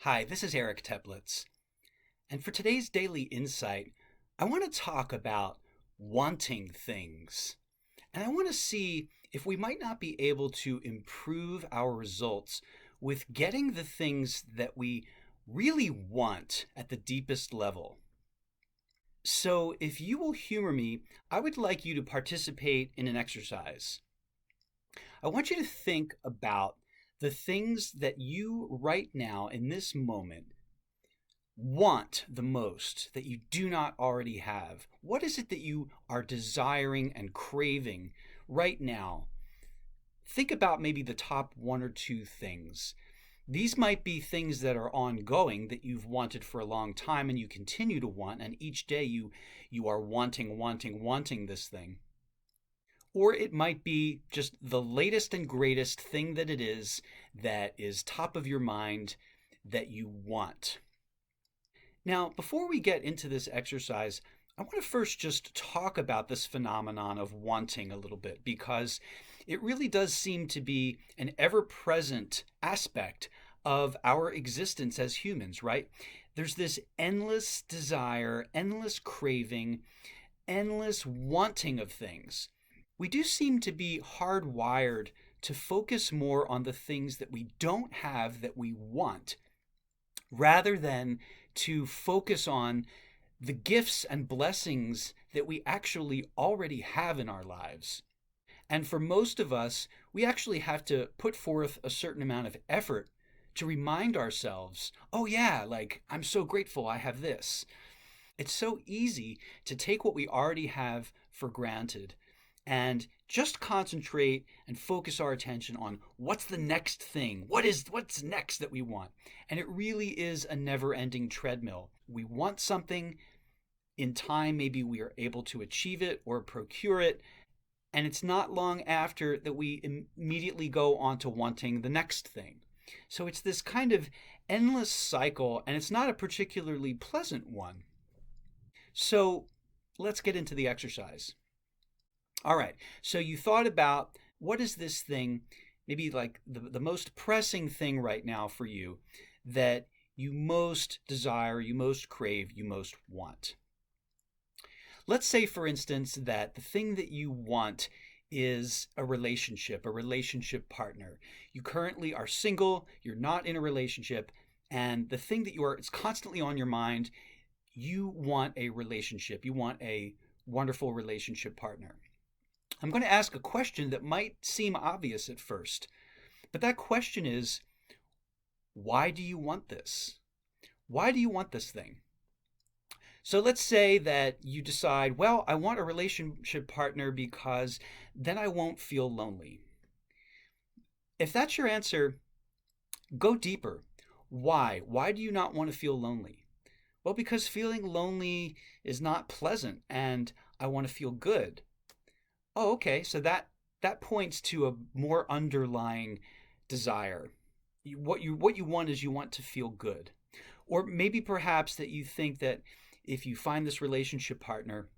Hi, this is Eric Teplitz, and for today's daily insight, I want to talk about wanting things. And I want to see if we might not be able to improve our results with getting the things that we really want at the deepest level. So, if you will humor me, I would like you to participate in an exercise. I want you to think about the things that you right now in this moment want the most that you do not already have. What is it that you are desiring and craving right now? Think about maybe the top one or two things. These might be things that are ongoing that you've wanted for a long time and you continue to want, and each day you are wanting this thing. Or it might be just the latest and greatest thing that is top of your mind that you want. Now, before we get into this exercise, I want to first just talk about this phenomenon of wanting a little bit because it really does seem to be an ever present aspect of our existence as humans, right? There's this endless desire, endless craving, endless wanting of things. We do seem to be hardwired to focus more on the things that we don't have that we want rather than to focus on the gifts and blessings that we actually already have in our lives. And for most of us, we actually have to put forth a certain amount of effort to remind ourselves, oh yeah, like I'm so grateful I have this. It's so easy to take what we already have for granted and just concentrate and focus our attention on what's the next thing, what's next that we want. And it really is a never-ending treadmill. We want something, in time maybe we are able to achieve it or procure it, and it's not long after that we immediately go on to wanting the next thing. So it's this kind of endless cycle, and it's not a particularly pleasant one. So let's get into the exercise. All right, so you thought about what is this thing, maybe like the most pressing thing right now for you that you most desire, you most crave, you most want. Let's say, for instance, that the thing that you want is a relationship partner. You currently are single, you're not in a relationship, and the thing that it's constantly on your mind, you want a relationship, you want a wonderful relationship partner. I'm going to ask a question that might seem obvious at first, but that question is, why do you want this? Why do you want this thing? So let's say that you decide, well, I want a relationship partner because then I won't feel lonely. If that's your answer, go deeper. Why? Why do you not want to feel lonely? Well, because feeling lonely is not pleasant and I want to feel good. Oh, okay. So that points to a more underlying desire. What you want is you want to feel good. Or maybe perhaps that you think that if you find this relationship partner,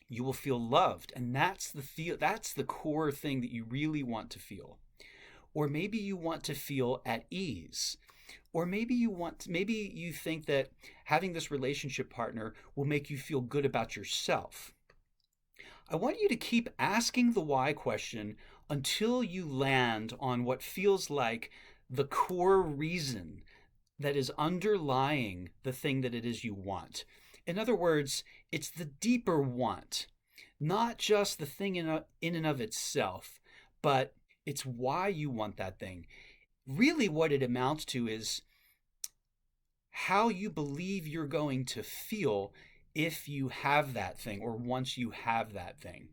you will feel loved, and that's the core thing that you really want to feel. Or maybe you want to feel at ease. Or maybe you think that having this relationship partner will make you feel good about yourself. I want you to keep asking the why question until you land on what feels like the core reason that is underlying the thing that it is you want. In other words, it's the deeper want, not just the thing in and of itself, but it's why you want that thing. Really, what it amounts to is how you believe you're going to feel if you have that thing or once you have that thing.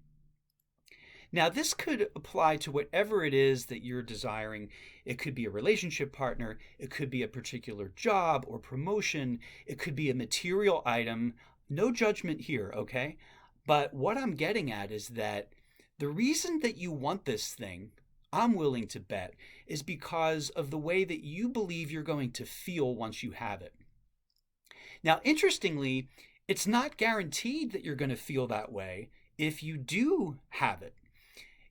Now, this could apply to whatever it is that you're desiring. It could be a relationship partner, it could be a particular job or promotion, it could be a material item. No judgment here, okay? But what I'm getting at is that the reason that you want this thing, I'm willing to bet, is because of the way that you believe you're going to feel once you have it. Now, interestingly, it's not guaranteed that you're going to feel that way if you do have it.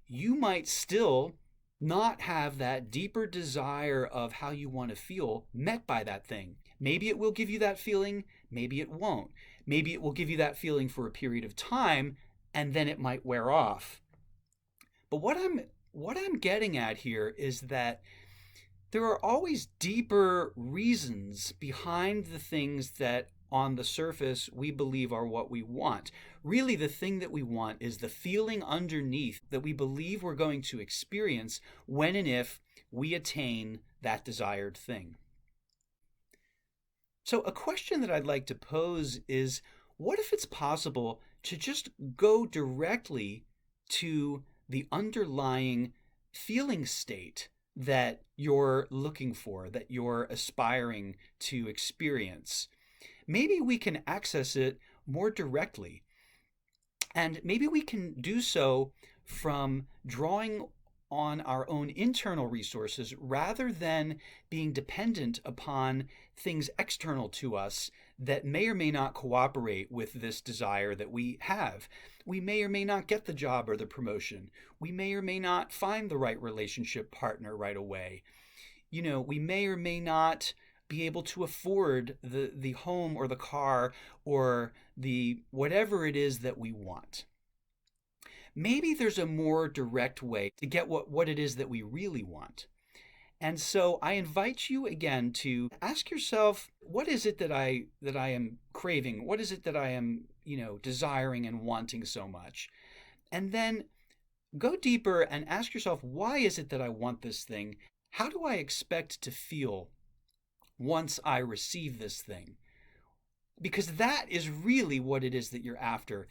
You might still not have that deeper desire of how you want to feel met by that thing. Maybe it will give you that feeling, maybe it won't. Maybe it will give you that feeling for a period of time and then it might wear off. But what I'm getting at here is that there are always deeper reasons behind the things that on the surface we believe are what we want. Really, the thing that we want is the feeling underneath that we believe we're going to experience when and if we attain that desired thing. So, a question that I'd like to pose is, what if it's possible to just go directly to the underlying feeling state that you're looking for, that you're aspiring to experience? Maybe we can access it more directly. And maybe we can do so from drawing on our own internal resources rather than being dependent upon things external to us that may or may not cooperate with this desire that we have. We may or may not get the job or the promotion. We may or may not find the right relationship partner right away. We may or may not be able to afford the home or the car or the whatever it is that we want. Maybe there's a more direct way to get what it is that we really want. And so I invite you again to ask yourself, what is it that I am craving? What is it that I am, desiring and wanting so much? And then go deeper and ask yourself, why is it that I want this thing? How do I expect to feel once I receive this thing? Because that is really what it is that you're after.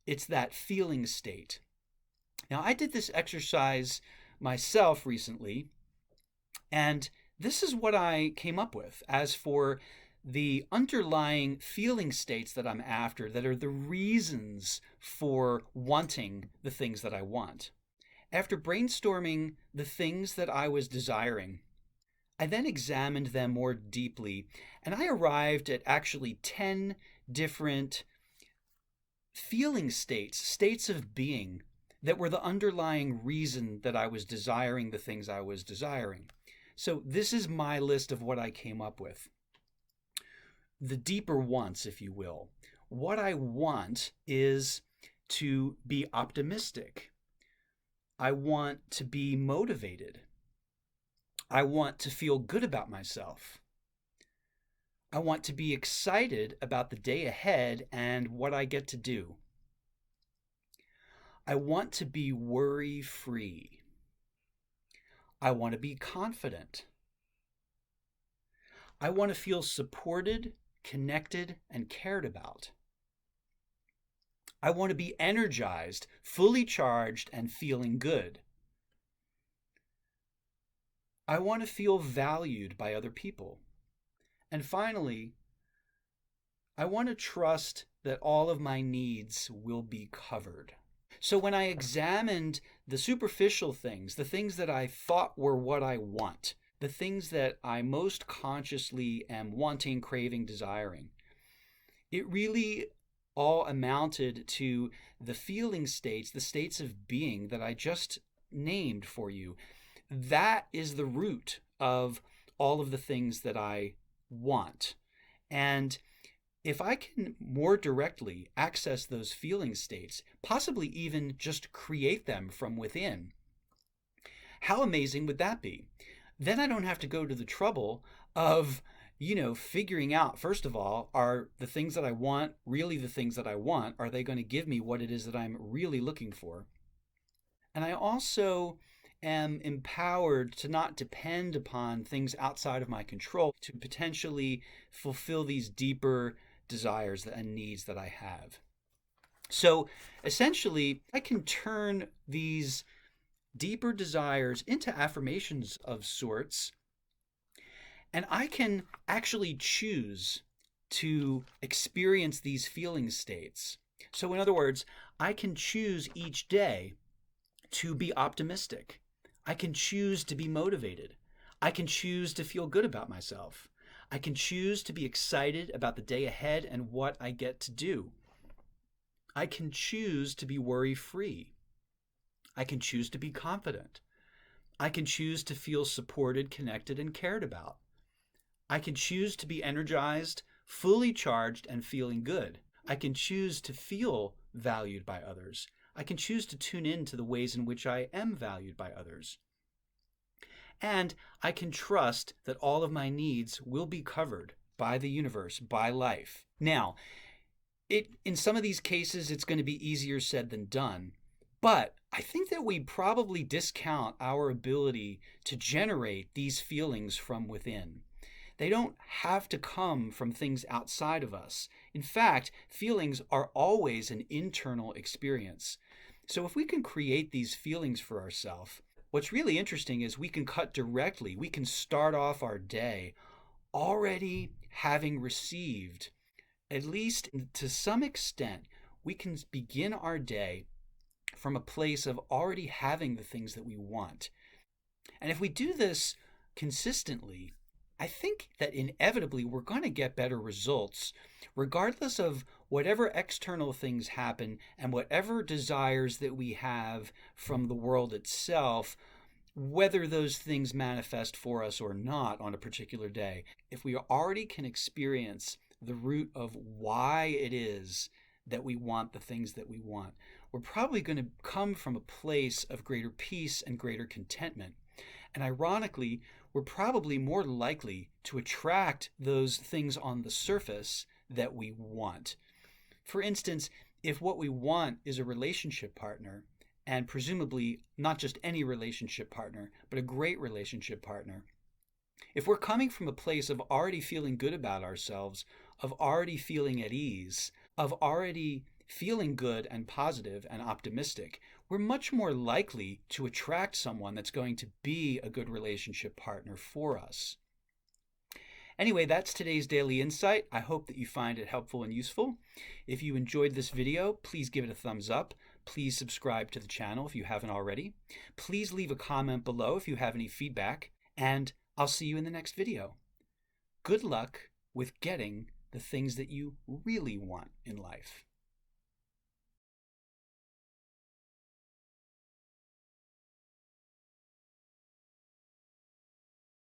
It's that feeling state. Now, I did this exercise myself recently, and this is what I came up with as for the underlying feeling states that I'm after, that are the reasons for wanting the things that I want. After brainstorming the things that I was desiring, I then examined them more deeply, and I arrived at actually 10 different feeling states, states of being, that were the underlying reason that I was desiring the things I was desiring. So this is my list of what I came up with. The deeper wants, if you will. What I want is to be optimistic. I want to be motivated. I want to feel good about myself. I want to be excited about the day ahead and what I get to do. I want to be worry-free. I want to be confident. I want to feel supported, connected, and cared about. I want to be energized, fully charged, and feeling good. I want to feel valued by other people. And finally, I want to trust that all of my needs will be covered. So when I examined the superficial things, the things that I thought were what I want, the things that I most consciously am wanting, craving, desiring, it really all amounted to the feeling states, the states of being that I just named for you. That is the root of all of the things that I want. And if I can more directly access those feeling states, possibly even just create them from within, how amazing would that be? Then I don't have to go to the trouble of, figuring out, first of all, are the things that I want really the things that I want? Are they going to give me what it is that I'm really looking for? And I also am empowered to not depend upon things outside of my control to potentially fulfill these deeper desires and needs that I have. So essentially, I can turn these deeper desires into affirmations of sorts, and I can actually choose to experience these feeling states. So in other words, I can choose each day to be optimistic. I can choose to be motivated. I can choose to feel good about myself. I can choose to be excited about the day ahead and what I get to do. I can choose to be worry-free. I can choose to be confident. I can choose to feel supported, connected, and cared about. I can choose to be energized, fully charged, and feeling good. I can choose to feel valued by others. I can choose to tune in to the ways in which I am valued by others. And I can trust that all of my needs will be covered by the universe, by life. Now, in some of these cases, it's going to be easier said than done. But I think that we probably discount our ability to generate these feelings from within. They don't have to come from things outside of us. In fact, feelings are always an internal experience. So if we can create these feelings for ourselves, what's really interesting is we can cut directly. We can start off our day already having received, at least to some extent, we can begin our day from a place of already having the things that we want. And if we do this consistently, I think that inevitably we're going to get better results, regardless of whatever external things happen and whatever desires that we have from the world itself, whether those things manifest for us or not on a particular day. If we already can experience the root of why it is that we want the things that we want, we're probably going to come from a place of greater peace and greater contentment. And ironically, we're probably more likely to attract those things on the surface that we want. For instance, if what we want is a relationship partner, and presumably not just any relationship partner, but a great relationship partner, if we're coming from a place of already feeling good about ourselves, of already feeling at ease, of already feeling good and positive and optimistic, we're much more likely to attract someone that's going to be a good relationship partner for us. Anyway, that's today's Daily Insight. I hope that you find it helpful and useful. If you enjoyed this video, please give it a thumbs up. Please subscribe to the channel if you haven't already. Please leave a comment below if you have any feedback, and I'll see you in the next video. Good luck with getting the things that you really want in life.